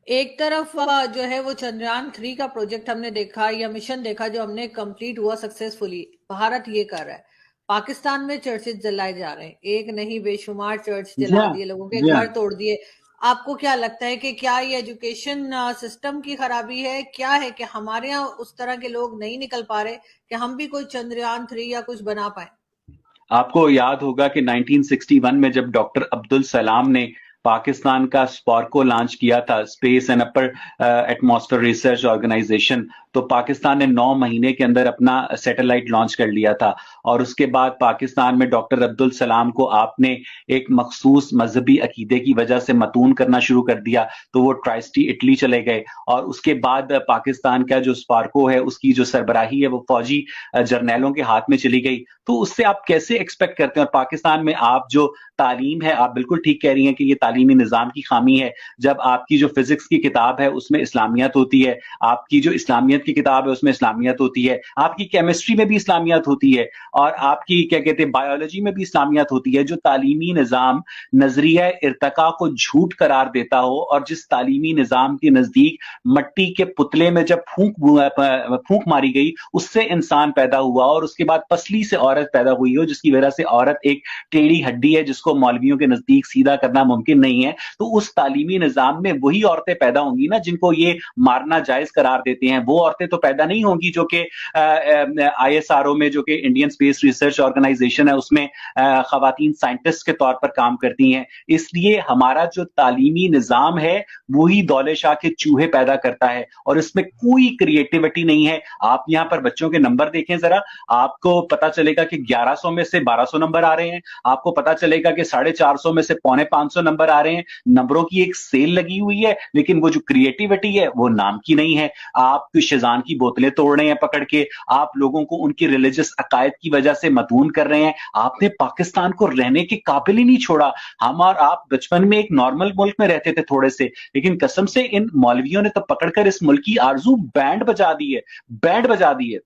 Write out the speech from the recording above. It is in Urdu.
ایک طرف جو ہے وہ چندریان 3 کا پروجیکٹ ہم نے دیکھا یا مشن دیکھا جو ہم نے کمپلیٹ ہوا سکسیسفلی. بھارت یہ کر رہا ہے. پاکستان میں چرچز جلائے جا رہے ہیں، ایک نہیں بے شمار چرچ جی جلا ہاں، دیے، لوگوں کے جی ہاں. گھر توڑ دیے. آپ کو کیا لگتا ہے کہ کیا یہ ایجوکیشن سسٹم کی خرابی ہے، کیا ہے کہ ہمارے یہاں اس طرح کے لوگ نہیں نکل پا رہے کہ ہم بھی کوئی چندریان 3 یا کچھ بنا پائیں؟ آپ کو یاد ہوگا کہ 1961 میں جب ڈاکٹر عبدالسلام نے پاکستان کا اسپارکو لانچ کیا تھا، space and upper atmosphere research organization, تو پاکستان نے 9 مہینے کے اندر اپنا سیٹلائٹ لانچ کر لیا تھا. اور اس کے بعد پاکستان میں ڈاکٹر عبدالسلام کو آپ نے ایک مخصوص مذہبی عقیدے کی وجہ سے متون کرنا شروع کر دیا، تو وہ ٹرائسٹی اٹلی چلے گئے. اور اس کے بعد پاکستان کا جو اسپارکو ہے اس کی جو سربراہی ہے وہ فوجی جرنیلوں کے ہاتھ میں چلی گئی. تو اس سے آپ کیسے ایکسپیکٹ کرتے ہیں؟ اور پاکستان میں آپ جو تعلیم ہے، آپ بالکل ٹھیک کہہ رہی ہیں کہ یہ تعلیمی نظام کی خامی ہے. جب آپ کی جو فزکس کی کتاب ہے اس میں اسلامیت ہوتی ہے، آپ کی جو اسلامیت کی کتاب ہے اس میں اسلامیت ہوتی ہے، آپ کی کیمسٹری میں بھی اسلامیت ہوتی ہے، اور آپ کی کیا کہتے ہیں بایولوجی میں بھی اسلامیت ہوتی ہے. جو تعلیمی نظام نظریہ ارتقاء کو جھوٹ قرار دیتا ہو، اور جس تعلیمی نظام کے نزدیک مٹی کے پتلے میں جب پھونک ماری گئی اس سے انسان پیدا ہوا، اور اس کے بعد پسلی سے عورت پیدا ہوئی ہو، جس کی وجہ سے عورت ایک ٹیڑھی ہڈی ہے جس کو مولویوں کے نزدیک سیدھا کرنا ممکن نہیں ہے. تو اس تعلیمی نظام میں وہی عورتیں پیدا ہوں گی نا جن کو یہ مارنا جائز قرار دیتے ہیں. وہ عورتیں تو پیدا نہیں ہوں گی جو کہ آئی ایس آر او میں، جو کہ انڈین اسپیس ریسرچ آرگنائزیشن ہے، اس میں خواتین سائنٹسٹ کے طور پر کام کرتی ہیں. اس لیے ہمارا جو تعلیمی نظام ہے وہی دولے شاہ کے چوہے پیدا کرتا ہے، اور اس میں کوئی کریٹیوٹی نہیں ہے. آپ یہاں پر بچوں کے نمبر دیکھیں ذرا، آپ کو پتا چلے گا کہ 1100 میں سے 1200 نمبر آ رہے ہیں، آپ کو پتا چلے گا کہ 450 میں سے 450 نمبر آ رہے ہیں. نمبروں کی ایک سیل لگی ہوئی ہے، لیکن وہ جو کریٹیوٹی ہے وہ نام کی نہیں ہے. آپ شیزان کی بوتلیں توڑ رہے ہیں پکڑ کے، آپ لوگوں کو ان کی ریلیجس عقائد کی وجہ سے مدعون کر رہے ہیں. آپ نے پاکستان کو رہنے کے قابل ہی نہیں چھوڑا. ہم اور آپ بچپن میں ایک نارمل ملک میں رہتے تھے تھوڑے سے، لیکن قسم سے ان مولویوں نے تو پکڑ کر اس ملک کی آرزو بینڈ بجا دی ہے، بینڈ بجا دی ہے.